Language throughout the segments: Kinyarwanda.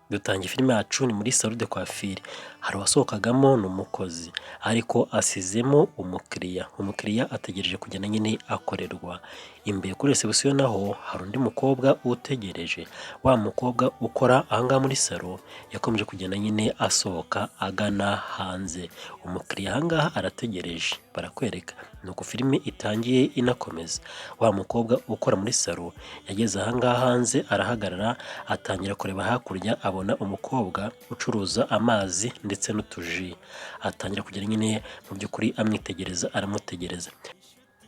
Dutangiye filime yacu ni muri salon de coiffure, hari uwasohokagamo ni umukozi ariko asizemo umukiriya ategereje kugenda nyine akorerwa, imbere kuri reception naho hari undi mukobwa utegereje, wa mukobwa ukora aha ngaha muri salon yakomeje kugenda nyine asohoka agana hanze, umukiriya aha ngaha arategereje barakwereka, nuko filime itangiye inakomeza, wa mukobwa ukora muri salon yageze aha ngaha hanze arahagarara atangira kureba hakurya abona umukobwa ucuruza amazi ndetse n'utuji, atangira kugera nyine mu by'ukuri amwitegereza aramutegereza,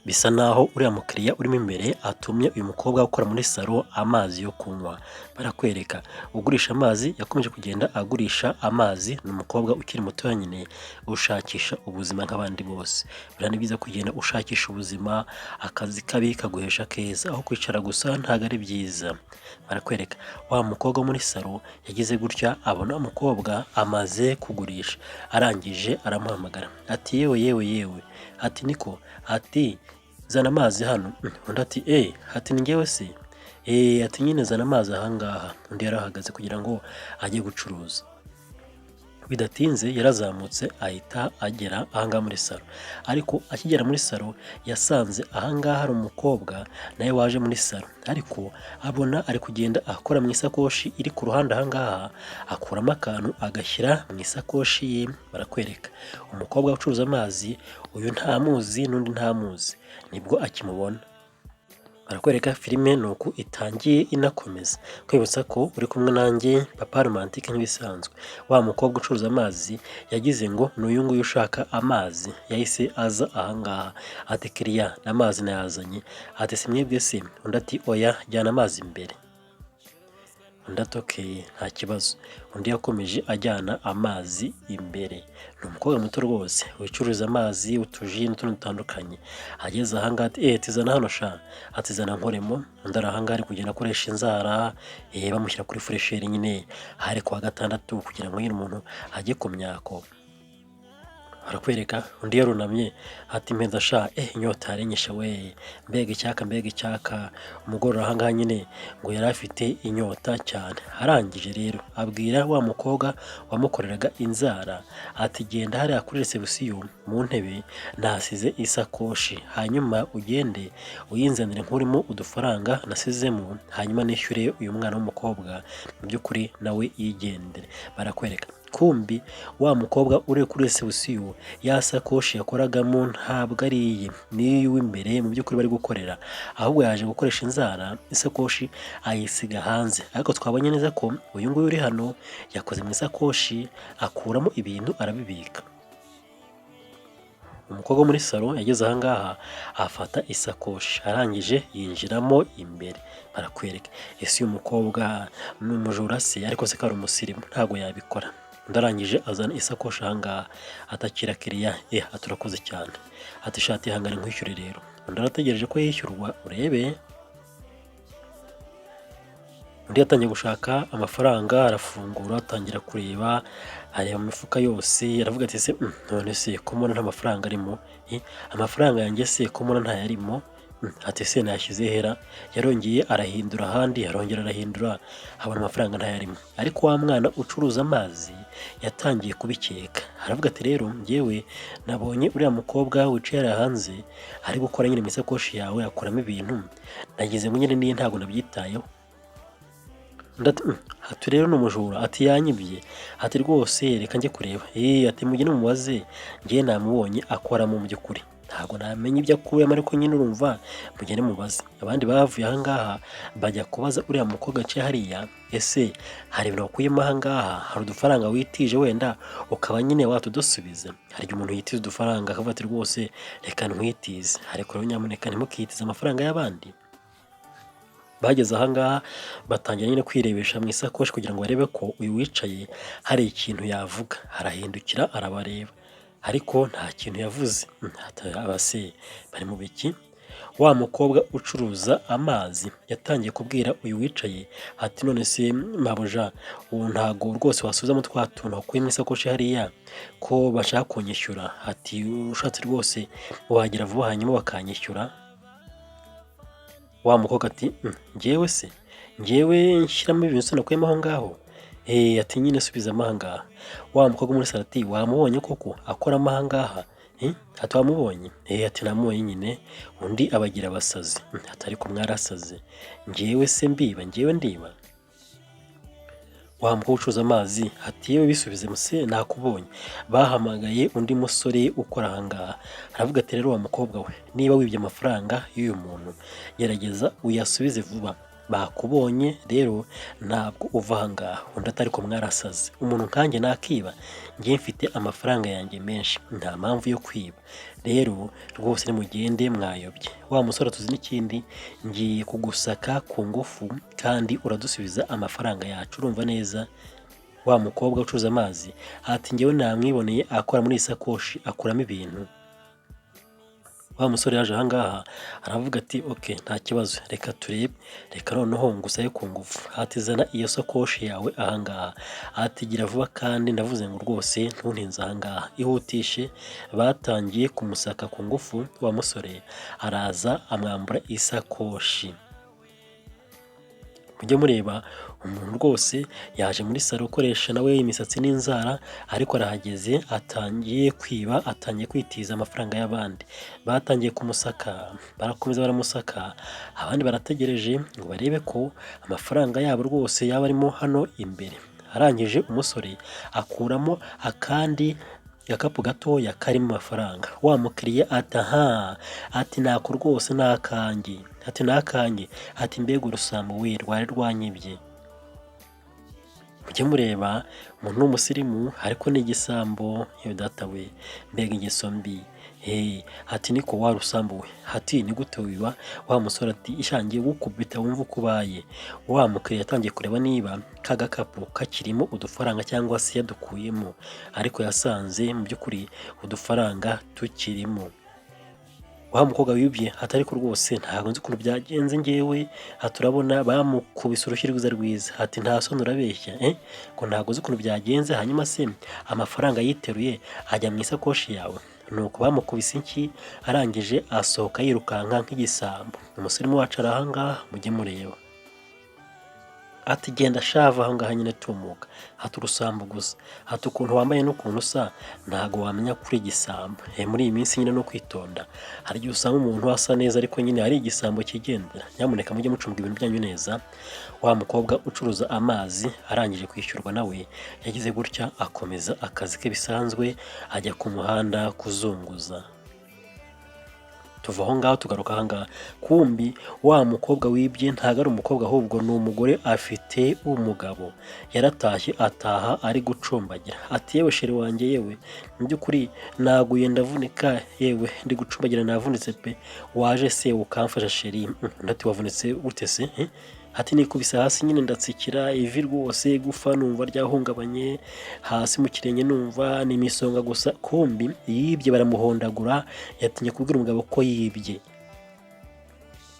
bisa naho uriya mukiriya urimo imbere atumye uyu mukobwa ukora muri salon amazi yo kunywa, barakwereka ugurisha amazi yakomeje kugenda agurisha amazi, ni umukobwa ukiri muto nyine ushakisha ubuzima nk'abandi bose, buriya ni byiza kugenda ushakisha ubuzima, akazi kabi kaguhesha keza, aho kwicara gusa ntabwo ari byiza, barakwereka wa mukobwa muri salon yagize gutya abona umukobwa amaze kugurisha, arangije aramuhamagara ati yewe ati niko ati zana amazi hano, undi ati ati ni njyewe se, ati nyine zana amazi aha ngaha, undi yarahagaze kugira ngo ajye gucuruza, bidatinze yarazamutse ahita agera aha ngaha muri salon, ariko akigera muri salon yasanze aha ngaha hari umukobwa nawe waje muri salon, ariko abona ari kugenda akora mu isakoshi iri ku ruhande aha ngaha, akuramo akantu agashyira mu isakoshi ye, barakwereka umukobwa ucuruza amazi, uyu ntamuzi n'undi ntamuzi nibwo akimubona, barakwereka filime nuko itangiye inakomeza, kwibutsa ko uri kumwe nanjye papa romantique nk'ibisanzwe, wa mukobwa ucuruza amazi yagize ngo ni uyu nguyu ushaka amazi, yahise aza aha ngaha ati kiriya amazi nayazanye, ati si mwebwe se, undi ati oya jyana amazi imbere, undi ati okay nta kibazo, undi yakomeje ajyana amazi imbere, ni umukobwa muto rwose wicuruza amazi, utuji n'utundi dutandukanye, ageze aha ngaha ati tizana hano sha, ati zana nkoremo, undi ari aha ngaha ari kugenda akoresha inzara, bamushyira kuri furesheri nyine, hari kuwa gatandatu kugira ngo nyine umuntu ajye ku myako, barakwereka undi yarunamye ati mpenda sha inyota yarenyeshe we, mbega icyaka, umugore aha ngaha nyine ngo yari afite inyota cyane, arangije rero abwira wa mukobwa wamukoreraga inzara ati genda hariya kuri reception mu ntebe nasize isakoshi, hanyuma ugende uyinzanire nkurimo udufaranga nasizemo, hanyuma nishyure uyu mwana w'umukobwa, mu by'ukuri nawe yigendere, barakwereka kumbi wa mukobwa uri kuri reception ya sakoshi yakoragamo ntabwo ari iye, ni iy'imbere mu by'ukuri bari gukorera, ahubwo yaje gukoresha inzara, isakoshi ayisiga hanze, ariko twabonye neza ko uyu nguyu uri hano yakoze mu isakoshi akuramo ibintu arabibika, umukobwa muri salon yageze aha ngaha afata isakoshi, arangije yinjiramo imbere, barakwereka ese uyu mukobwa ni umujura se, ariko se ko ari umusirimu ntabwo yabikora, ndarangije azana isakoshi aha ngaha atakira kiriya, aturakoze cyane, ati shati ihangane nkwishyure rero, undi arategereje ko yishyurwa, urebe undi yatangiye gushaka amafaranga, arafungura atangira kureba, areba mu mifuka yose, aravuga ati se none se ko mbona nta mafaranga arimo, amafaranga yanjye se ko mbona ntayarimo, ati se nayashyize hera, yarongeye arahindura ahandi, arongera arahindura, habona amafaranga ntayarimo, ariko wa mwana ucuruza amazi yatangiye kubikeka, aravuga ati rero njyewe nabonye uriya mukobwa wicaye hanze ari gukora nyine mu isakoshi yawe akuramo ibintu, nagize ngo nyine niye ntabwo nabyitayeho, ati rero ni umujura, ati yanyibye, ati rwose reka njye kureba, ati mugende mumubaze, njye namubonye akoramo mu by'ukuri, ntabwo namenya ibyo akuyemo, ariko nyine urumva mugende mubaze, abandi bavuye aha ngaha bajya kubaza uriya mukobwa aciye hariya, ese hari ibintu wakuyemo aha ngaha, hari udufaranga witije wenda ukaba nyine watudusubiza, hari igihe umuntu yitiza udufaranga akavuga ati rwose reka ntwitize, ariko rero nyamuneka ntimukitize amafaranga y'abandi, bageze aha ngaha batangira nyine kwirebesha mu isakoshi kugira ngo barebe ko uyu wicaye hari ikintu yavuga, arahindukira arabareba, ariko nta kintu yavuze, abase bari mu biki, wa mukobwa ucuruza amazi yatangiye kubwira uyu wicaye ati none se mabuja, ubu ntago rwose wasubizamo twa tuntu wakuye mu isakoshi hariya ko bashaka kunyishyura, ati ushatse rwose wagera vuba hanyuma bakanyishyura, wa mukobwa ati njyewe se, njyewe nshyiramo ibintu nakuyemo aho ngaho, ati nyine subizamo aha ngaha. Wa mukobwa muri salo ati wamubonye koko akoramo aha ngaha? Ati wamubonye? Ati namubonye nyine. Undi abagira abasazi. Ati ariko mwarasaze. Njyewe se mbiba? Njyewe ndiba? Wa mukobwa ucuruza amazi ati yewe bisubize muse nakubonye. Bahamagaye undi musore ukora aha ngaha. Aravuga ati rero wa mukobwa we, niba wibye amafaranga y'uyu muntu gerageza uyasubize vuba. Bakubonye rero ntabwo uva aha ngaha. Undi ati ariko mwarasaze. Umuntu nkanjye nakiba? Njye mfite amafaranga yanjye menshi, nta mpamvu yo kwiba. Rero rwose nimugende mwayobye. Wa musore tuzi n'ikindi, ngiye kugusaka ku ngufu kandi uradusubiza amafaranga yacu, urumva neza? Wa mukobwa ucuruza amazi ati njyewe namwiboneye akora muri iyi sakoshi akuramo ibintu. Wa musore yaje aha ngaha aravuga ati okay nta kibazo, reka turebe, reka noneho ngusaye ku ngufu. Ati zana iyo sakoshi yawe aha ngaha. Ati gira vuba kandi ndavuze ngo rwose ntuntinze aha ngaha, ihutishe. Batangiye kumusaka ku ngufu. Wa musore araza amwambura isakoshi. Mujye mureba umuntu rwose yaje muri salo ukoresha nawe imisatsi n'inzara, ariko arahageze atangiye kwiba, atangiye kwitiza amafaranga y'abandi. Batangiye kumusaka, barakomeza baramusaka, abandi barategereje ngo barebe ko amafaranga yabo rwose yaba arimo hano imbere. Arangije umusore akuramo akandi gakapu gatoya karimo amafaranga. Wa mukiriya ati aha, ati nako rwose nakanjye. Ati nakanjye? Ati mbega urusambo we rwari rwanyibye. Mujye mureba umuntu w'umusirimu ariko ni igisambo. Yewe data we, mbega ingeso mbi. Ati niko wa rusambo we. Ati ni gute wiba? Wa musore ati ishangiye gukubita wumva uko ubaye. Wa mukiriya yatangiye kureba niba ka gakapu kakirimo udufaranga cyangwa se yadukuyemo, ariko yasanze mu by'ukuri udufaranga tukirimo. Wa mukobwa wibye ati ariko rwose ntabwo nzi ukuntu byagenze njyewe. Turabona bamukubise urushyi rwiza rwiza. Ati nta soni urabeshya ko ntabwo nzi ukuntu byagenze. Hanyuma se amafaranga yiteruye ajya mu isakoshi yawe? Nuko bamukubise inshyi, arangije asohoka yirukanka nk'igisambo. Umusirimu wacu ari aha ngaha, mujye mureba. Ati genda shava aho ngaha nyine tumuka. Ati urusambo gusa. Ati ukuntu wambaye n'ukuntu usa ntago wamenya kuri igisambo. Muri iyi minsi nyine no kwitonda, hari igihe usanga umuntu asa neza ariko nyine ari igisambo kigendera. Nyamuneka mujye mucunga ibintu byanyu neza. Wa mukobwa ucuruza amazi arangije kwishyurwa nawe yagize gutya akomeza akazi ke bisanzwe, ajya ku muhanda kuzunguza. Tuva aho ngaho tugaruka aha ngaha. Kumbi wa mukobwa wibye ntago ari umukobwa ahubwo ni umugore afite umugabo. Yaratashye ataha ari gucumbagira. Ati yewe sheri wanjye, yewe mu by'ukuri naguye ndavunika, yewe ndi gucumbagira navunitse pe. Waje se ukamfasha sheri? Ati wavunitse gute se? Ati nikubise hasi nyine ndatsikira ivi rwose, gufa numva ryahungabanye, hasi mu kirenge numva ni imisonga gusa. Kumbi yibye baramuhondagura, yatinye kubwira umugabo ko yibye.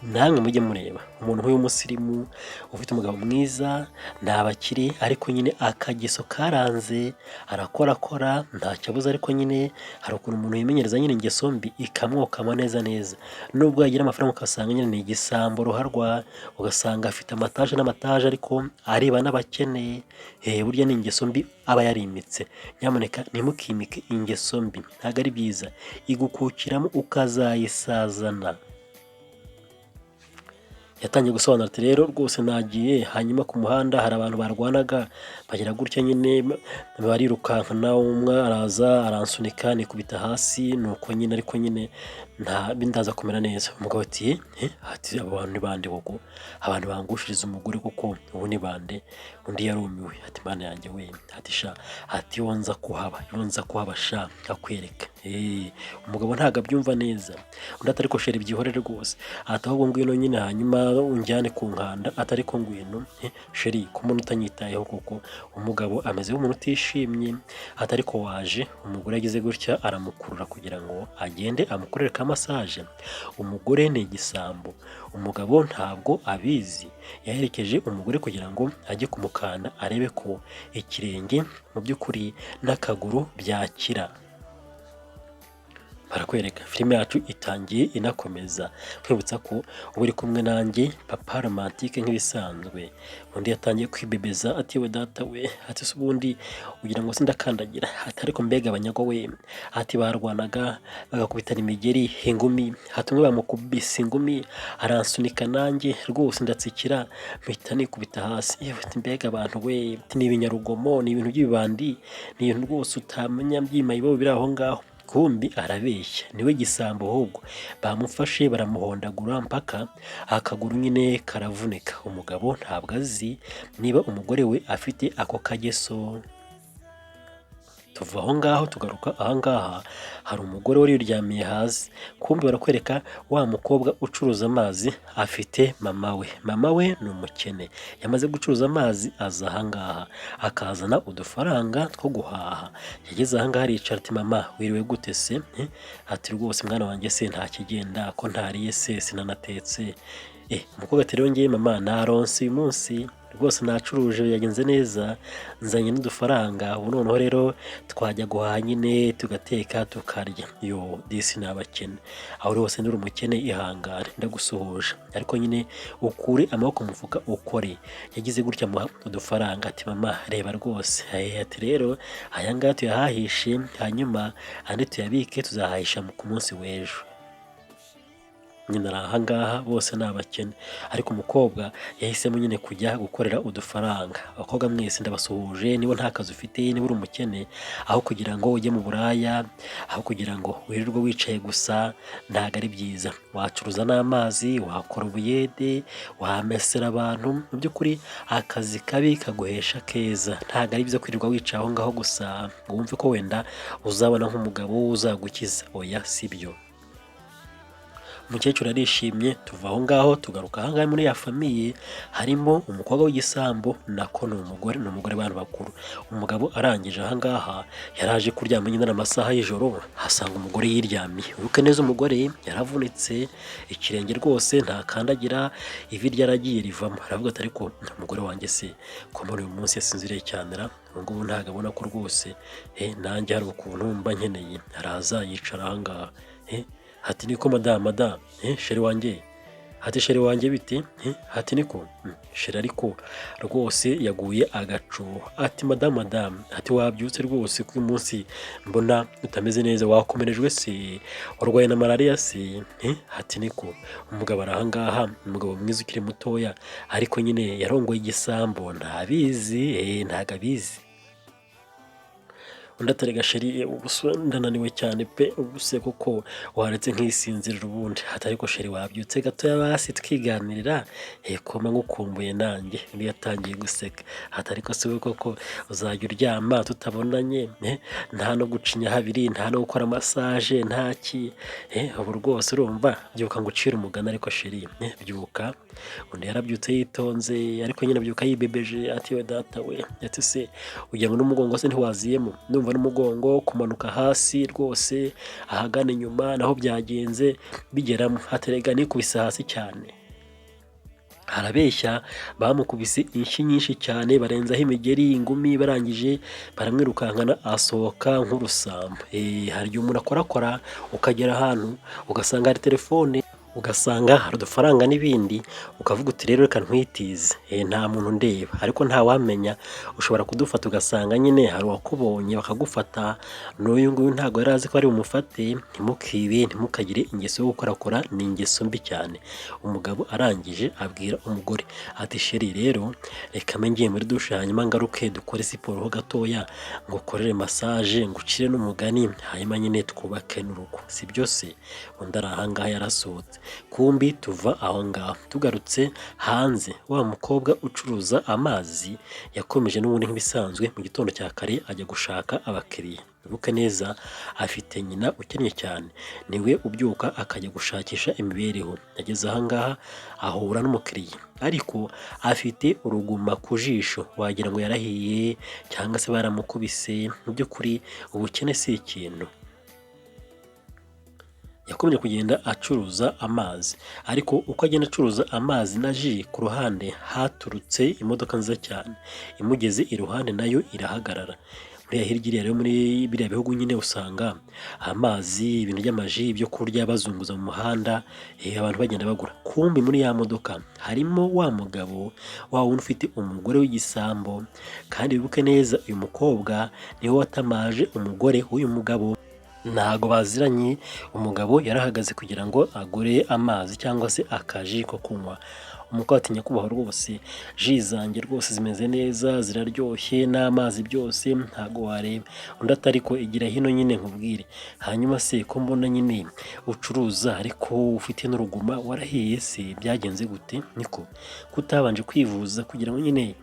Namwe mujye mureba umuntu nk'uyu musirimu ufite umugabo mwiza, nta bakiri, ariko nyine akageso karanze, arakora ntacyo abuze, ariko nyine hari ukuntu umuntu yimenyereza nyine ingeso mbi ikamwokama neza neza. Nubwo yagira amafaranga ugasanga nyine ni igisambo ruharwa, ugasanga afite amataje n'amataje ariko areba n'abakeneye. Burya ni ingeso mbi aba yarimitse. Nyamuneka ntimukimike ingeso mbi, ntabwo ari byiza, igukukiramo ukazayisazana. Yatangiye gusobanura ati rero rwose nagiye, hanyuma ku muhanda hari abantu barwanaga, bagira gutya nyine barirukankana, umwe araza aransunika nikubita hasi, nuko nyine ariko nyine ndaza kumera neza. Umugabo ati ati abo bantu ni bande koko? Abantu bangushiriza umugore koko ubu ni bande? Undi yarumiwe ati mana yanjye we. Ati sha, ati yonza kuhaba sha akwereka. Umugabo ntago abyumva neza. Undi atari ko sheri byihorere rwose. Ati ahubwo ngwino nyine hanyuma unjyane ku nkanda. Atari ko ngwino sheri ko umuntu utanyitayeho koko. Umugabo ameze nk'umuntu utishimye. Atari ko waje. Umugore yagize gutya aramukurura kugira ngo agende amukorere ka massage. Umugore ni igisambo. Umugabo ntabwo abizi. Yaherekeje umugore kugira ngo ajye kumukanda arebe ko ikirenge mu by'ukuri n'akaguru byakira. barakwereka filime yacu itangiye inakomeza kwibutsa ko uba uri kumwe nanjye papa romantike nk'ibisanzwe. Undi yatangiye kwibebeza ati we data we, ati se ubundi ugira ngo sindakandagira, ati ariko mbega abanyago we, ati barwanaga bagakubitana imigeri ingumi, ati umwe bamukubise ingumi aransunika nanjye rwose ndatsikira mpita nikubita hasi. Yewe ati mbega abantu we, ati ni ibinyarugomo, ni ibintu by'ibibandi, ni ibintu rwose utamenya by'imayibo biri aho ngaho. Kumbi arabeshya, niwe gisambo ahubwo bamufashe baramuhondagura mpaka akaguru nyine karavunika. Umugabo ntabwo azi niba umugore we afite ako kageso. Tuva aho ngaho tugaruka aha ngaha, hari umugore wari uryamiye hasi. Kumbi barakwereka wa mukobwa ucuruza amazi afite mama we. Mama we ni umukene, yamaze gucuruza amazi aza aha ngaha akazana udufaranga two guhaha. Yageze aha ngaha aricara ati mama wiriwe gute se? Ati rwose mwana wanjye se nta kigenda ko ntariye se sinanatetse. Umukobwa ati rero ngiye mama naronse uyu munsi rwose nacuruje yagenze neza, nzanye n'udufaranga, ubu noneho rero twajya guhaha nyine tugateka tukarya. Yo disi ni abakene, aho rwose nduri umukene ihangane ndagusuhuje, ariko nyine ukure amaboko mu mufuka ukore. Yagize gutya amuha udufaranga ati mama reba rwose, ati rero aya ngaya tuyahahishe hanyuma andi tuyabike tuzahahisha ku munsi w'ejo. Nyine aha ngaha bose ni abakene, ariko umukobwa yahisemo nyine kujya gukorera udufaranga. Abakobwa mwese ndabasuhuje, niba nta kazi ufite, niba uri umukene, aho kugira ngo ujye mu buraya, aho kugira ngo wirirwe wicaye gusa, ntabwo ari byiza. Wacuruza n'amazi, wakora ubuyede, wamesera abantu. Mu by'ukuri akazi kabi kaguhesha keza, ntabwo ari byiza kwirirwa wicaye aho ngaho gusa ngo wumve ko wenda uzabona nk'umugabo uzagukiza. Oya si byo. Umukecuru arishimye, tuva aho ngaho tugaruka aha ngaha muri ya famiye harimo umukobwa w'igisambo, nako ni umugore abantu bakuru. Umugabo arangije aha ngaha yaraje kuryama nyine amasaha y'ijoro, hasanga umugore yiryamiye. Wibuke neza umugore yaravunitse ikirenge rwose ntakandagira, ivi ryaragiye rivamo. Aravuga ati ariko umugore wanjye se ko muri uyu munsi yasinziriye cyane ra, ubu ngubu ntabwo abona ko rwose nanjye hari ukuntu mba nkeneye. Araza yicara aha ngaha, ati niko madamu sheri wanjye, ati sheri wanjye biti, ati niko sheri ariko rwose yaguye agacuho. Ati madamu ati wabyutse rwose ko uyu munsi mbona utameze neza, wakomerejwe se, warwaye na malariya se? Ati niko. Umugabo ari aha ngaha, umugabo mwiza ukiri mutoya, ariko nyine yarongoye igisambo ntabizi, ntago abizi. Undi atari gasheri ndananiwe cyane pe, ubuse kuko waretse nkisinzirira ubundi. Atari ko sheri wabyutse gatoya basi twiganirira, koma ngukumbuye nanjye. Undi yatangiye guseka, atari ko se koko uzajya uryama tutabonanye, nta no gucinya habiri, nta no gukora massage, ntaki. Ubu rwose urumva byuka ngucira umugani ariko sheri byuka. Undi yarabyutse yitonze, ariko nyine byuka yibebeje ati we data we, ati se ugira ngo n'umugongo se ntiwaziyemo? Ndumva n'umugongo kumanuka hasi rwose ahagana inyuma naho byagenze bigeramo. Aterega nikubise hasi cyane. Arabeshya, bamukubise inshyi nyinshi cyane barenzaho imigeri ingumi, barangije baramwirukankana asohoka nk'urusambo. Hari igihe umuntu akorakora ukagera ahantu ugasanga hari telefone, ugasanga hari udufaranga n'ibindi, ukavuga uti rero reka ntwitize, nta muntu ndeba. Ariko nta wamenya, ushobora kudufata ugasanga nyine hari uwakubonye bakagufata. N'uyu nguyu ntabwo yari azi ko ari bumufate. Ntimukibe, ntimukagire ingeso yo gukorakora, ni ingeso mbi cyane. Umugabo arangije abwira umugore ati sheri rero reka mbe ngiye muri dushe hanyuma ngaruke dukore siporo ho gatoya, ngukorere massage, ngucire n'umugani, hanyuma nyine twubake n'urugo, si byose? Undi ari aha ngaha yarasohotse. Kumbi tuva aho ngaho tugarutse hanze, wa mukobwa ucuruza amazi yakomeje n'ubundi nk'ibisanzwe. Mu gitondo cya kare ajya gushaka abakiriya. Wibuke neza afite nyina ukennye cyane, niwe ubyuka akajya gushakisha imibereho. Yageze aha ngaha ahura n'umukiriya, ariko afite uruguma ku jisho, wagira ngo yarahiye cyangwa se baramukubise. Mu by'ukuri ubukene si ikintu. Yakomeje kugenda acuruza amazi, ariko uko agenda acuruza amazi na ji, ku ruhande haturutse imodoka nziza cyane. Imugeze iruhande nayo irahagarara. buriya hirya iriya rero muri biriya bihugu nyine usanga amazi, ibintu by'amaji, ibyo kurya bazunguza mu muhanda, abantu bagenda bagura. Kumbe muri ya modoka harimo wa mugabo wa wundi ufite umugore w'igisambo, kandi wibuke neza uyu mukobwa niwe watamaje umugore w'uyu mugabo. Ntago baziranye, umugabo yarahagaze kugira ngo agure amazi cyangwa se akaji ko kunywa. Umukobwa ati nyakubahwa rwose ji zanjye rwose zimeze neza ziraryoshye n'amazi byose ntago wareba. Undi ati ariko igira hino nyine nkubwire, hanyuma se ko mbona nyine ucuruza ariko ufite n'uruguma warahiye se byagenze gute? Niko kutabanje kwivuza kugira ngo nyine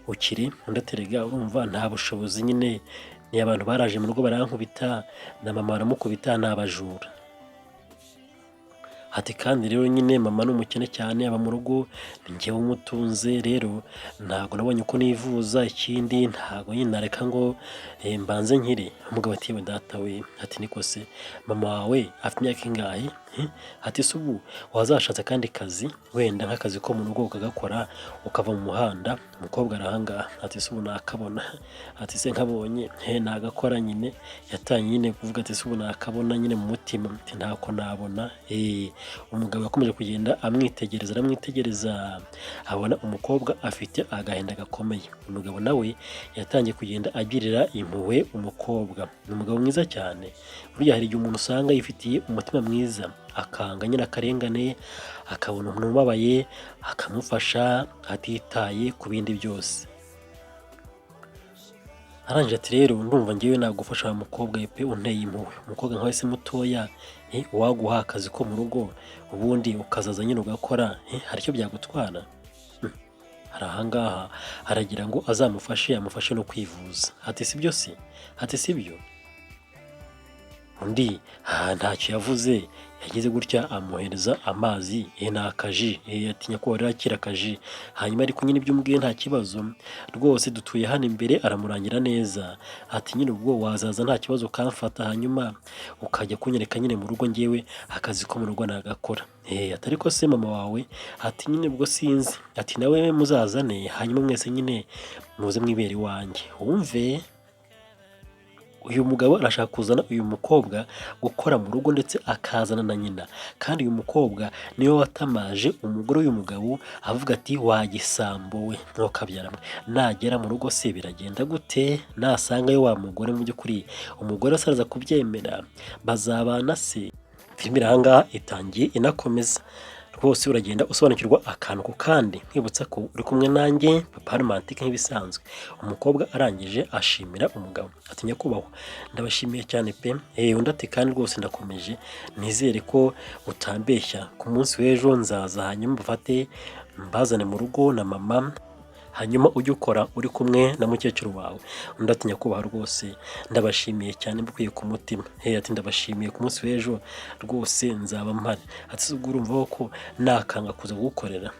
ukire? Undi ati erega urumva nta bushobozi nyine, ni abantu baraje mu rugo barankubita na mama baramukubita, ni abajura. Ati kandi rero nyine mama ni umukene cyane, aba mu rugo ni njyewe umutunze, rero ntabwo nabonye uko nivuza, ikindi ntabwo nyine nareka ngo mbanze nkire. Umugabo ati yewe data we, ati niko se mama wawe afite imyaka ingahe? Ati se ubu wazashatse akandi kazi, wenda nk'akazi ko mu rugo ukagakora ukava mu muhanda? Umukobwa arahangaha ati se ubu nakabona? Ati se nkabonye nagakora nyine. Yatanye nyine kuvuga ati se ubu nakabona nyine mu mutima, ati ntako nabona. Umugabo yakomeje kugenda aramwitegereza, abona umukobwa afite agahinda gakomeye. Umugabo nawe yatangiye kugenda agirira impuhwe umukobwa. Ni umugabo mwiza cyane. Burya hari igihe umuntu usanga yifitiye umutima mwiza, akanga nyine akarengane, akabona umuntu ubabaye akamufasha atitaye ku bindi byose. Arangije ati rero ndumva ngewe nagufasha wa mukobwa pe unteye impuhwe. Umukobwa nkawe se mutoya, uwaguha akazi ko mu rugo ubundi ukazaza nyine ugakora, hari icyo byagutwara? Hari ahangaha aragira ngo azamufashe, amufashe no kwivuza. Ati sibyo se? Ati sibyo? Undi ntacyo yavuze, yagize gutya amuhereza amazi n'akaji. Ati nyakubahwa rero akira akaji. Hanyuma ariko nyine ibyo umbwiye nta kibazo rwose, dutuye hano imbere, aramurangira neza. Ati nyine ubwo wazaza nta kibazo ukamfata, hanyuma ukajya kunyereka nyine mu rugo ngewe akazi ko mu rugo nagakora. Ati ariko se mama wawe? Ati nyine ubwo sinzi. Ati nawe muzazane, hanyuma mwese nyine muze mwibere iwanjye. Wumve uyu mugabo arashaka kuzana uyu mukobwa gukora mu rugo ndetse akazana na nyina, kandi uyu mukobwa niwe watamaje umugore w'uyu mugabo, avuga ati wagisambo we ntukabyara mwe, nagera mu rugo se biragenda gute? Nasangayo wa mugore mu by'ukuri umugore asaza kubyemera, bazabana se? Filime ahangaha itangiye inakomeza. Rwose uragenda usobanukirwa akantu ku kandi, nkwibutsa ko uri kumwe nanjye Papa Romantic nk'ibisanzwe. Umukobwa arangije ashimira umugabo ati nyakubahwa ndabashimiye cyane pe. Undi ati kandi rwose ndakomeje, nizere ko utambeshya, ku munsi w'ejo nzaza hanyuma mbafate mbazane mu rugo na mama, hanyuma ujye ukora uri kumwe na mukecuru wawe. Undi ati nyakubahwa rwose ndabashimiye cyane mbikuye ku mutima. Ati ndabashimiye, ku munsi w'ejo rwose nzaba mpari. Ati ubwo urumva ko nakanga kuza kugukorera?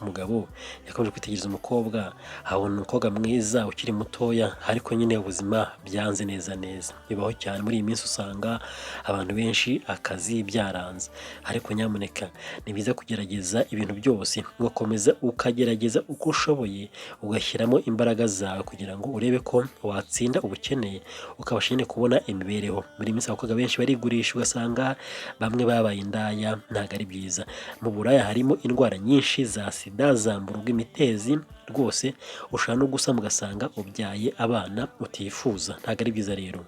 Umugabo yakomeje kwitegereza umukobwa, abona umukobwa mwiza ukiri mutoya, ariko nyine ubuzima byanze neza. Bibaho cyane muri iyi minsi, usanga abantu benshi akazi byaranze, ariko nyamuneka ni byiza kugerageza ibintu byose, ugakomeza ukagerageza uko ushoboye, ugashyiramo imbaraga zawe kugira ngo urebe ko watsinda ubukene, ukabasha nyine kubona imibereho. Muri iyi minsi abakobwa benshi barigurisha, ugasanga bamwe babaye indaya, ntabwo ari byiza. Mu buraya harimo indwara nyinshi za sida, zambura ubw'imitezi, rwose ushobora no gusama ugasanga ubyaye abana utifuza, ntabwo ari byiza. Rero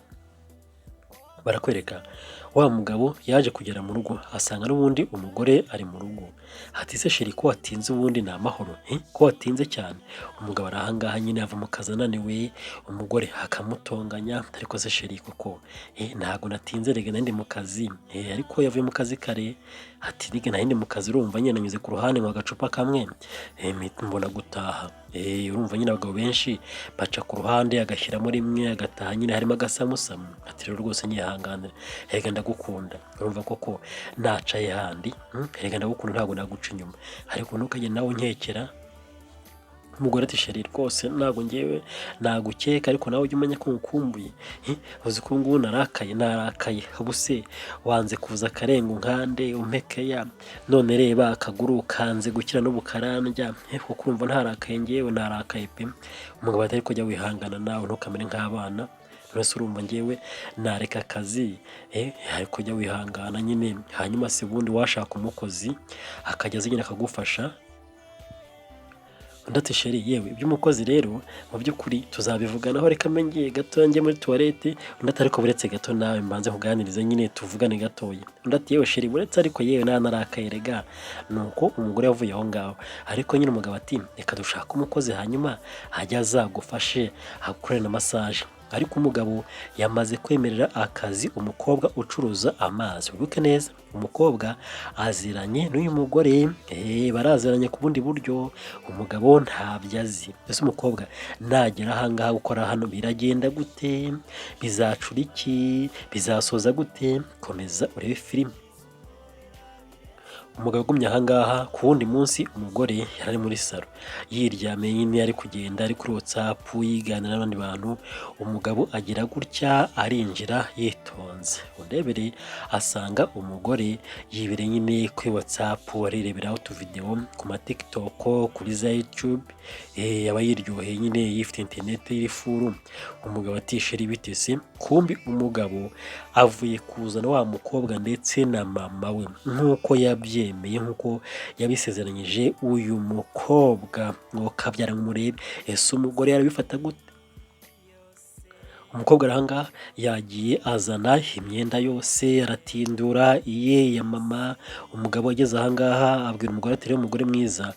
barakwereka wa mugabo yaje kugera mu rugo, asanga n'ubundi umugore ari mu rugo. Ati se sheri ko watinze ubundi ni amahoro? Ko watinze cyane? Umugabo arahangaha nyine ava mu kazi ananiwe, umugore akamutonganya, ariko se sheri koko ntabwo natinze, rega nandi mu kazi. Ariko yavuye mu kazi kare. Ati rega nahindi mu kazi, urumva nyine nanyuze ku ruhande ngo agacupa kamwe mbona gutaha. Urumva nyine abagabo benshi baca ku ruhande agashyiramo rimwe agataha, nyine harimo agasamusamu. Ati rero rwose nyihanganira, rega ndagukunda. Urumva koko nacaye handi, rega ndagukunda ntabwo naguca inyuma, ariko ntukajye nawe unkekera. Umugore ati sheri rwose ntabwo ngewe nagukeka, ariko nawe ujye umenya ko ngukumbuye. Uzi ko ngubu narakaye, ubu se wanze kuza akarenga unkande umpekeya, none reba akaguru kanze gukira n'ubu karandya, kuko urumva ntarakaye ngewe narakaye pe. Umugabo ati ariko jya wihangana nawe ntukamere nk'abana, Mbese urumva njyewe nareka akazi ariko jya wihangana nyine, hanyuma se ubundi washaka umukozi akajya aza nyine akagufasha. Undi ati sheri yewe iby'umukozi rero mu by'ukuri tuzabivuganaho, reka mbe gato njye muri tuwarete. Undi ati ariko buretse gato nawe mbanze kuganiriza nyine tuvugane gatoya. Undi ati yewe sheri buretse ariko yewe narakaye rega. Nuko umugore yavuye aho ngaho, ariko nyine umugabo ati reka dushake umukozi hanyuma ajya azagufashe agukorere na massage. Ariko umugabo yamaze kwemerera akazi umukobwa ucuruza amazi. Wibuke neza umukobwa aziranye n'uyu mugore, baraziranye ku bundi buryo, umugabo ntabyo azi. Ese umukobwa nagera aha ngaha gukora hano biragenda gute? Bizacura iki? Bizasoza gute? Komeza urebe filime. Umugabo agumye aha ngaha, ku wundi munsi umugore yari ari muri salo yiryamiye nyine, ari kugenda ari kuri WhatsApp yiganira n'abandi bantu. Umugabo agira gutya arinjira yitonze, undebere asanga umugore yibereye nyine kuri WhatsApp arireberaho utuvideo ku ma TikTok, kuri za YouTube, aba yiryoheye nyine yifite internet iri furu. Umugabo ati sheri bitese, kumbi umugabo avuye kuzana wa mukobwa ndetse na mama we nk'uko yabyemeye, nk'uko yabisezeranyije uyu mukobwa ngo kabyara murebe. Ese umugore yarabifata gute? Umukobwa aranga yagiye azana imyenda yose aratindura iye ya mama. Umugabo ageze aha ngaha abwira umugore ati rero umugore mwiza,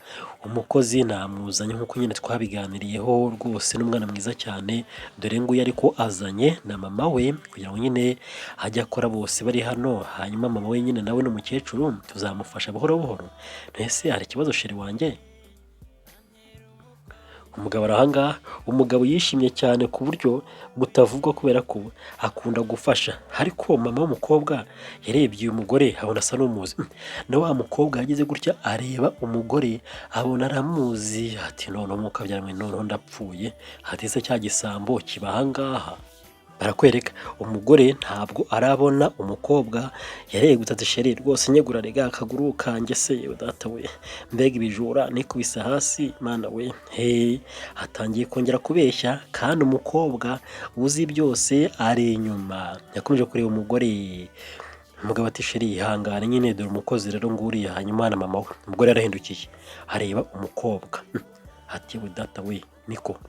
umukozi namuzanye nk'uko nyine twabiganiriyeho rwose, n'umwana mwiza cyane, dore nguyu ariko azanye na mama we kugira ngo nyine ajye akora, bose bari hano, hanyuma mama we nyine nawe n'umukecuru tuzamufasha buhoro buhoro. Ese hari ikibazo sheri wanjye? Umugabo arahanga, umugabo yishimye cyane ku buryo butavugwa kubera ko akunda gufasha. Ariko mama w'umukobwa yarebye uyu mugore abona asa n'umuzi, na wa mukobwa yagize gutya areba umugore abona aramuzi, ati noneho mukabyaranywe noneho ndapfuye. Ati se cya gisambo kiba aha ngaha? Barakwereka umugore ntabwo arabona umukobwa, yaregutse ati sheri rwose nyegura rega akaguru kanjye se yewe data we, mbega ibijura nikubise hasi mana we. Atangiye kongera kubeshya, kandi umukobwa uzi byose ari inyuma yakomeje kureba umugore. Umugabo ati sheri ihangane nyine dore umukozi rero nguriye, hanyuma na mama we. Umugore yarahindukiye areba umukobwa, ati we data we niko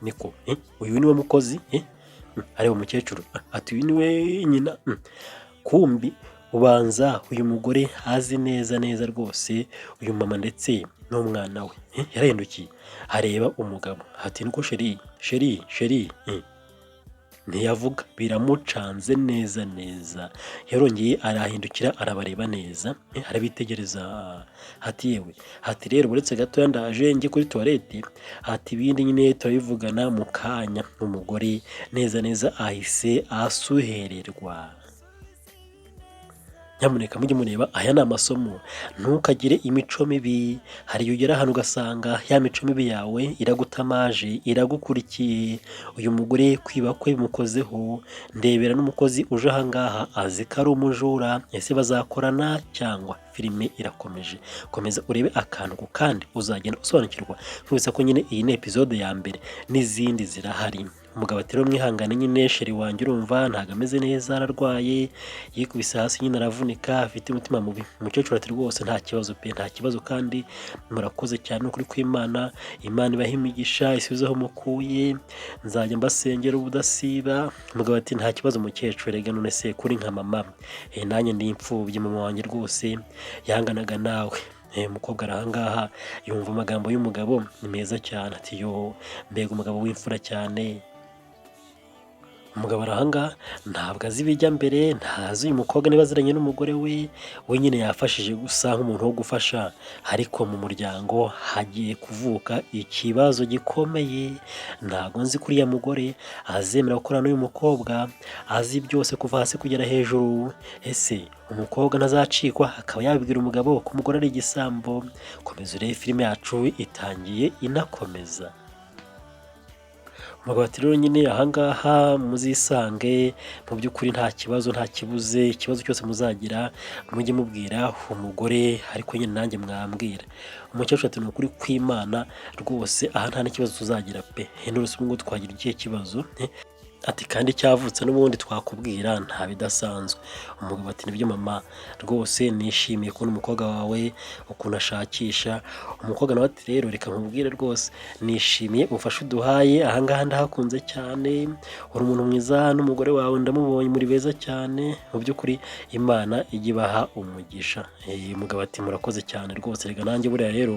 uyu niwe mukozi? Areba umukecuru ati uyu niwe nyina? Kumbi ubanza uyu mugore azi neza rwose uyu mama ndetse n'umwana we. Yarahindukiye areba umugabo ati niko sheri. Ntiyavuga, biramucanze neza. Yarongeye arahindukira arabareba neza, arabitegereza. Ati yewe, ati rero buretse gato ndaje njye kuri toilette, ati ibindi nyine turabivugana mu kanya. Umugore neza ahise asuhererwa. Nyamuneka mujye mureba, aya ni amasomo. Ntukagire imico mibi. Hari ugera ahantu ugasanga ya mico mibi yawe iragutamaje, iragukurikiye. Uyu mugore kwiba kwe bimukozeho. Ndebera n'umukozi uje aha ngaha azi ko ari umujura. Ese bazakorana cyangwa? Filime irakomeje. Komeza urebe akantu ku kandi uzagenda usobanukirwa. Nkubise ko nyine iyi ni episode ya mbere, n'izindi zirahari. Umugabo ati rero mwihangane nyine sheri wanjye urumva ntago ameze neza, ararwaye, yikubise hasi nyine aravunika, afite umutima mubi. Umukecuru ati rwose nta kibazo pe, nta kibazo, kandi murakoze cyane ukuri kw'Imana. Imana ibahe imigisha isubizeho mukuye, nzajya mbasengera ubudasiba. Umugabo ati nta kibazo mukecuru, rega none se kuri nka mama, nanjye ndi imfubyi, mama wanjye rwose yanganaga nawe. Umukobwa arahangaha yumva amagambo y'umugabo ni meza cyane, ati yo mbega umugabo w'imfura cyane. Umugabo arahanga ntabwo azi ibijya mbere, ntazi uyu mukobwa niba aziranye n'umugore we nyine yafashije gusa nk'umuntu wo gufasha. Ariko mu muryango hagiye kuvuka ikibazo gikomeye. Ntabwo nzi ko uriya mugore azemera gukorana n'uyu mukobwa, azi byose kuva hasi kugera hejuru. Ese umukobwa ntazacikwa akaba yabibwira umugabo ko umugore ari igisambo? Komeza urebe filime yacu itangiye inakomeza. Umugabo ati rero nyine ahangaha muzisange, mu by'ukuri nta kibazo nta kibuze, ikibazo cyose muzagira mujye mubwira umugore, ariko nyine nanjye mwambwira. Umukecuru ati ni ukuri kw'Imana rwose aha nta n'ikibazo tuzagira pe, none se ubwo twagira ikihe kibazo? ati kandi cyavutse n'ubundi twakubwira nta bidasanzwe. Umugabo ati nibyo mama, rwose nishimiye kubona umukobwa wawe ukuntu ashakisha. Umukobwa nawe ati rero reka nkubwire rwose nishimiye ubufasha uduhaye, ahangaha ndahakunze cyane, uri umuntu mwiza n'umugore wawe ndamubonye muri beza cyane, mu by'ukuri Imana ijya ibaha umugisha. Umugabo ati murakoze cyane rwose, reka nanjye buriya rero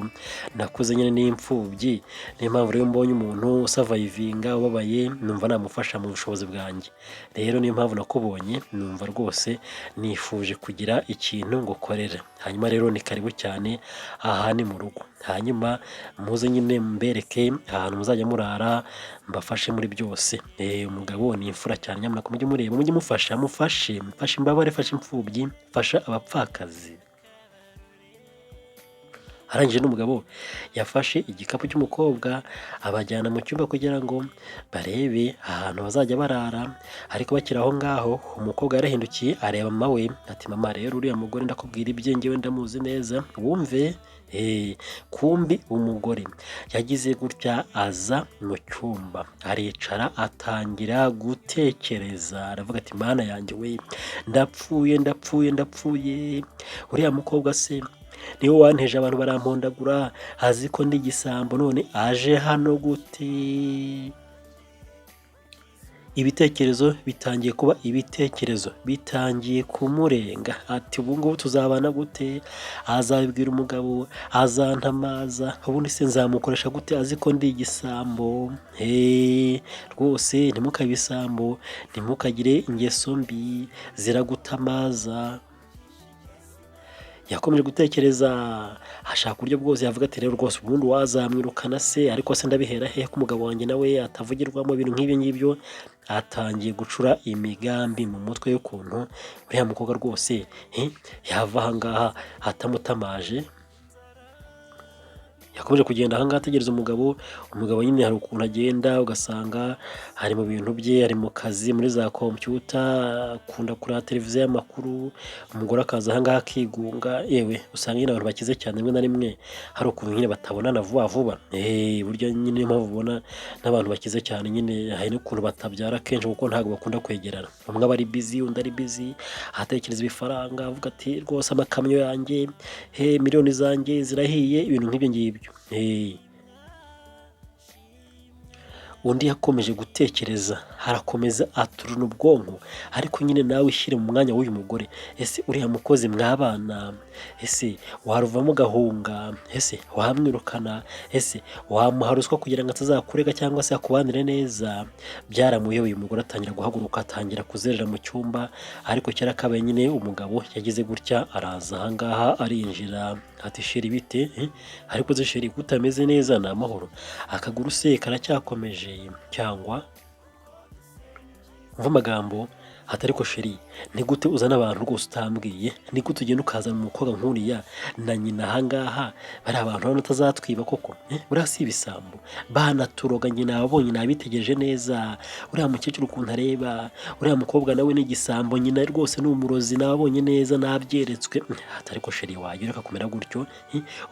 nakuze nyine n'imfubyi, niyo mpamvu rero mbonye umuntu usavayivinga ubabaye numva namufasha mu bushobozi bwanjye. Rero niyo mpamvu nakubonye numva rwose nifuje kugira ikintu ngukorera. Hanyuma rero ni karibu cyane, aha ni mu rugo, hanyuma muze nyine mbereke ahantu muzajya murara, mbafashe muri byose. Umugabo ni imfura cyane, nyamuneka mujye mureba, mujye mufasha, mufashe imbabare, fasha imfubyi, fasha abapfakazi. Arangije n'umugabo yafashe igikapu cy'umukobwa abajyana mu cyumba kugira ngo barebe ahantu bazajya barara, ariko bakiri aho ngaho umukobwa yarahindukiye areba mama we ati mama rero uriya mugore ndakubwira ibye njyewe ndamuzi neza wumve. Kumbi umugore yagize gutya aza mu cyumba aricara atangira gutekereza, aravuga ati mana yanjye we, ndapfuye, uriya mukobwa se niwe wanteje abantu barampondagura, azi ko ndi igisambo, none aje hano gute? Ibitekerezo bitangiye kuba ibitekerezo, bitangiye kumurenga, ati ubu ngubu tuzabana gute? Azabibwira umugabo, azantamaza, ubundi se nzamukoresha gute azi ko ndi igisambo? Rwose ntimukabe ibisambo, ntimukagire ingeso mbi ziragutamaza. Yakomeje gutekereza, ashaka uburyo bwose yavuga ati rero rwose ubundi wazamwirukana se, ariko se ndabihera hehe ko umugabo wanjye nawe atavugirwamo ibintu nk'ibi ngibyo. Atangiye gucura imigambi mu mutwe y'ukuntu uriya mukobwa rwose yava aha ngaha atamutamaje. Yakomeje kugenda aha ngaha ategereza umugabo nyine hari ukuntu agenda ugasanga ari mu bintu bye, ari mu kazi muri za kompiyuta, akunda kureba televiziyo y'amakuru, umugore akaza aha ngaha akigunga, yewe usanga nyine abantu bakize cyane rimwe na rimwe hari ukuntu nyine batabonana vuba vuba. Burya nyine niyo mpamvu ubona n'abantu bakize cyane nyine hari n'ukuntu batabyara kenshi kuko ntabwo bakunda kwegerana. Umwe aba ari bizi, undi ari bizi, atekereza ibifaranga, avuga ati rwose amakamyo yanjye, miliyoni zanjye zirahiye, ibintu nk'ibyo ngibyo. Undi yakomeje gutekereza, harakomeza aturuna ubwonko, ariko nyine nawe ushyire mu mwanya w'uyu mugore. Ese uriya mukozi mwabana, ese waruvamo gahunga, ese wamwirukana, ese wamuha ruswa kugira ngo atazakurega cyangwa se akubanire neza? Byaramuyoboye, umugore atangira guhaguruka, atangira kuzerera mu cyumba, ariko kera kabaye nyine umugabo yagize gutya, araza aha ngaha arinjira, ati sheri bite? Ariko se sheri kutameze neza ni amahoro? Akaguru se karacyakomeje cyangwa umva amagambo atari ko sheri, ni gute uzana abantu rwose utambwiye? Ni gute ugenda ukazana umukobwa nk'uriya na nyina aha ngaha? Bari abantu hano utazatwiba koko? Buriya si ibisambo, banaturoga, njye nababonye nabitegereje neza, uriya mukecuru ukuntu areba, uriya mukobwa nawe ni igisambo, nyina rwose ni umurozi, nababonye neza nabyeretswe. Atari ko sheri wajya ureka kumera gutyo?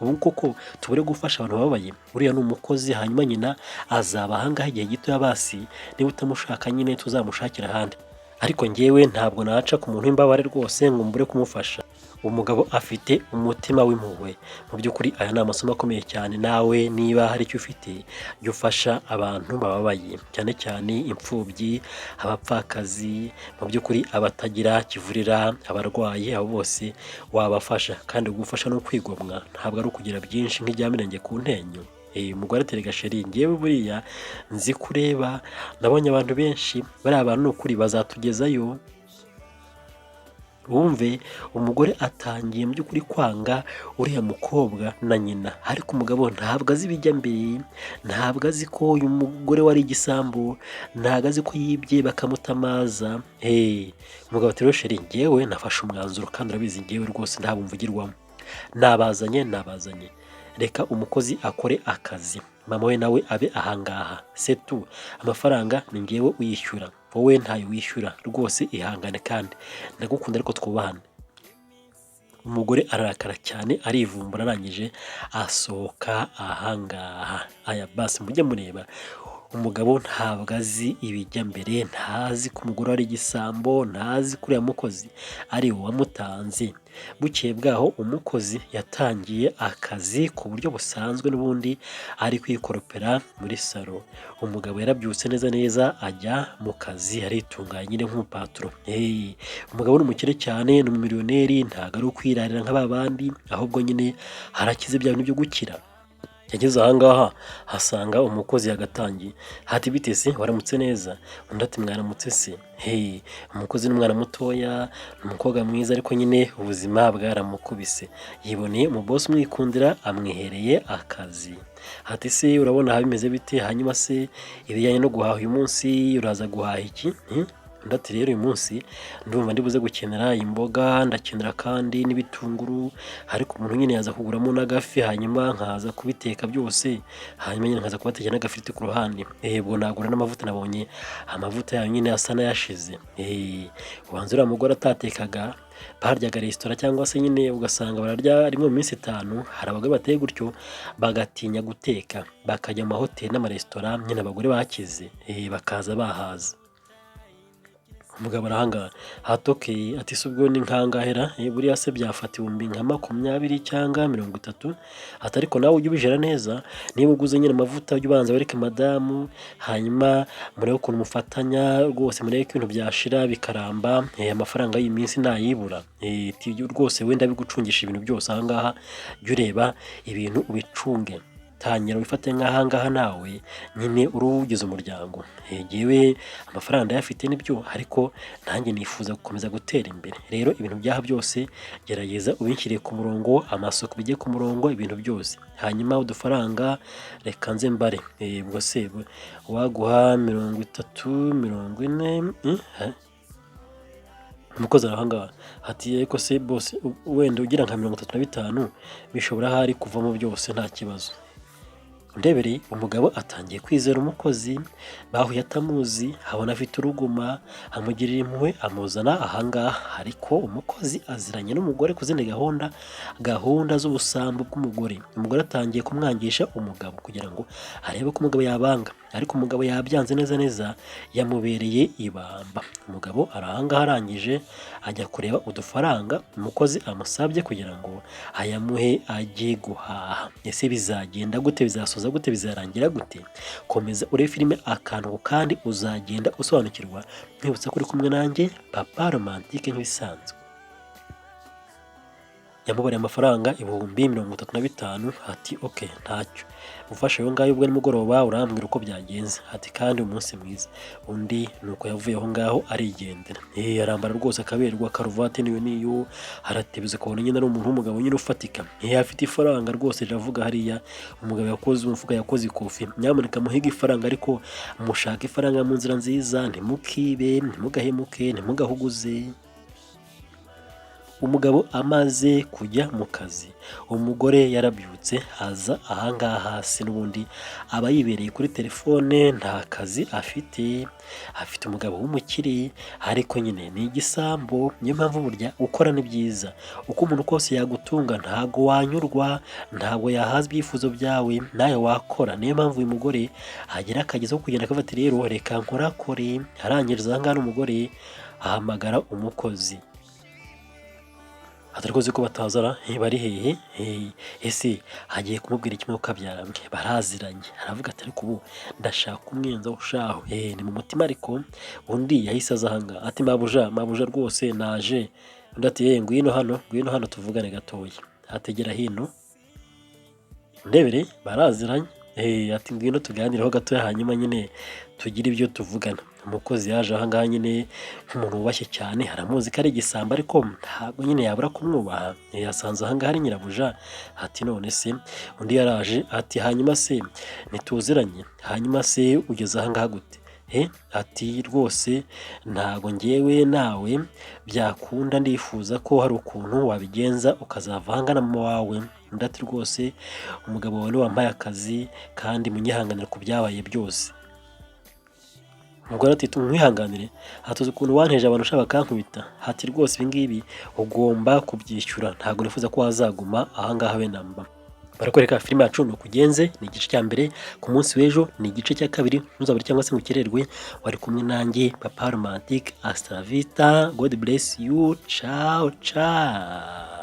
Ubu koko tubure gufasha abantu bababaye? Uriya ni umukozi, hanyuma nyina azaba aha ngaha igihe gito, basi niba utamushaka nyine tuzamushakira ahandi. Ariko njyewe ntabwo naca ku muntu w'imbabare rwose ngo mbure kumufasha. Umugabo afite umutima w'impuhwe. Mu by'ukuri aya ni amasomo akomeye cyane. Nawe niba hari icyo ufite, jya ufasha abantu bababaye, cyane cyane imfubyi, abapfakazi, mu by'ukuri abatagira kivurira, abarwayi, abo bose wabafasha. Kandi gufasha no kwigomwa ntabwo ari ukugira byinshi nk'ijyamirenge ku ntenyo. Umugore aterega sheri, njyewe buriya nzi kureba, nabonye abantu benshi, bariya abantu ni ukuri bazatugezayo. Wumve umugore atangiye mu by'ukuri kwanga uriya mukobwa na nyina, ariko umugabo ntabwo azi ibijya mbere, ntabwo azi ko uyu mugore wari igisambo, ntabwo azi ko yibye bakamutamaza. Umugabo ati rero sheri, njyewe nafashe umwanzuro kandi urabizi njyewe rwose ntabwo mvugirwamo, nabazanye, reka umukozi akore akazi, mama we nawe abe ahangaha, setu amafaranga ni njyewe uyishyura, wowe ntayo wishyura, rwose ihangane kandi ndagukunda ariko twubahane. Umugore ararakara cyane, arivumbura, arangije asohoka ahangaha. Aya basi mujye mureba Umugabo ntabwo azi ibijya mbere, ntazi ko umugore ari igisambo, ntazi ko uriya mukozi ari we wamutanze. Bukeye bwaho umukozi yatangiye akazi ku buryo busanzwe n'ubundi ari kwikoropera muri salo. Umugabo yarabyutse neza neza ajya mu kazi aritunganya nyine nk'umupaturo. Umugabo ni umukire cyane, ni umumiliyoneri, ntabwo ari ukwirarira nka ba bandi, ahubwo nyine harakize bya bintu byo gukira. Yageze aha ngaha hasanga umukozi yagatangiye, hati bite se waramutse neza? Undi ati mwaramutse se. Umukozi ni umwana mutoya, ni umukobwa mwiza ariko nyine ubuzima bwaramukubise. Yiboneye umubosi umwikundira amwihereye akazi. Hati se urabona aha bimeze bite? Hanyuma se ibijyanye no guhaha uyu munsi uraza guhaha iki? Undi ati rero uyu munsi ndumva ndibuze gukenera imboga, ndakenera kandi n'ibitunguru, ariko umuntu nyine yaza kuguramo n'agafi hanyuma nkaza kubiteka byose, hanyuma nyine nkaza kubatekera n'agafiriti ku ruhande. Ubwo nagura n'amavuta, nabonye amavuta yayo nyine asa n'ayashize. Ubanza uriya mugore atatekaga, baryaga resitora cyangwa se nyine ugasanga bararya rimwe mu minsi 5. Hari abagore bateye gutyo bagatinya guteka, bakajya mu mahoteli n'amaresitora, nyine abagore bakize bakaza bahaza. Umugabo arahangara hatokeye ati se ubwo ni nkangahera? Buriya se byafata ibihumbi nka 20 cyangwa 30. Ati ariko nawe ujye ubijera neza, niba uguze nyine amavuta ujye ubanza wereke madamu, hanyuma murebe ukuntu mufatanya rwose, murebe ko ibintu byashira bikaramba, amafaranga y'iminsi ntayibura. Rwose wenda bigucungisha ibintu byose aha ngaha, jya ureba ibintu ubicunge. Tangira wifate nk'aha ngaha nawe nyine urugize umuryango. Jyewe amafaranga ndayafite nibyo, ariko nanjye nifuza gukomeza gutera imbere. Rero ibintu byaha byose gerageza ubinshyire ku murongo, amasoko bijye ku murongo, ibintu byose. Hanyuma udufaranga reka nze mbare. Ubwo se waguha 30, 40. Umukozi arahangara ati ariko se bose wenda ugira nka 35 bishobora hari kuvamo byose nta kibazo. Ndebere umugabo atangiye kwizera umukozi, bahuye atamuzi, habona afite uruguma, amugirira impuhwe amuzana ahangaha. Ariko umukozi aziranye n'umugore ku zindi gahunda z'ubusambo bw'umugore. Umugore atangiye kumwangisha umugabo kugira ngo arebe ko umugabo yabanga, ariko umugabo yabyanze neza neza, yamubereye ibamba. Umugabo arahangaha arangije ajya kureba udufaranga umukozi amusabye kugira ngo ayamuhe ajye guhaha. Ese bizagenda gute? Bizasoza gute? Bizarangira gute? Komeza urebe filime akantu kandi uzagenda usobanukirwa. Mwibutsa kuri kumwe nanjye Papa Romantique nk'ibisanzwe. Yamubariye amafaranga ibihumbi 35. Ati okay ntacyo, ufashe yo ngayo ubwo nimugoroba urambwira uko byagenze. Ati kandi umunsi mwiza. Undi nuko yavuye aho ngaho arigendera. Arambara rwose akaberwa, karuvati niyo aratebeze kubona nyine ari umuntu w'umugabo nyine ufatika. Afite ifaranga rwose riravuga hariya. Umugabo yakoze umufuka, yakoze ikofi. Nyamuneka muhiga ifaranga, ariko mushaka ifaranga mu nzira nziza, ntimukibe, ntimugahemuke, ntimugahuguze. Umugabo amaze kujya mu kazi, umugore yarabyutse aza ahangaha hasi, n'ubundi aba yibereye kuri telefone, nta kazi afite. Afite umugabo w'umukire ariko nyine ni igisambo. Niyo mpamvu burya gukora ni byiza. Uko umuntu kose yagutunga ntago wanyurwa, ntabwo yahaza ibyifuzo byawe, nawe wakora. Niyo mpamvu uyu mugore agira akageza ko kugenda akavuga ati rero reka nkorakore. Arangiriza aha ngaha n'umugore ahamagara umukozi. Atarikoze ko batazara bari hehe? Ese hagiye kumubwira kimwe kabyarambwe, baraziranye. Aravuga ati ariko ubu ndashaka umwenza ushaho. Ni mu mutima. Ariko undi yahise azahanga ati mabuja rwose naje. Undi ati ngwino hano tuvugane gatoya. Ategera hino. Ndebere baraziranye. Ati ngwino tuganireho gatoya hanyuma nyine tugira ibyo tuvugana. Umukozi yaje aha ngaha nyine nk'umuntu wubashye cyane, aramuzi ko ari igisambo ariko ntabwo nyine yabura kumwubaha. Yasanze aha ngaha ari nyirabuja. Ati none se undi yaraje ati hanyuma se ntituziranye? Hanyuma se ugeze aha ngaha gute? Ati rwose ntabwo ngewe nawe byakunda, ndifuza ko hari ukuntu wabigenza ukazavanga na mama wawe. Undi ati rwose umugabo wawe wampaye akazi kandi munyihanganire ku byabaye byose. Umugore ati tumwihanganire, hatuze ukuntu wanteje abantu ushaka bakankubita. Ati rwose ibi ngibi ugomba kubyishyura, ntabwo nifuza ko wazaguma aha ngaha we namba. barakwereka filime yacu ni ukugenze, ni igice cya mbere, ku munsi w'ejo ni igice cya kabiri, ntuzabure cyangwa se ngo ukererwe. Wari kumwe nanjye Papa Romantic, hasta vista, God bless you, ciao ciao.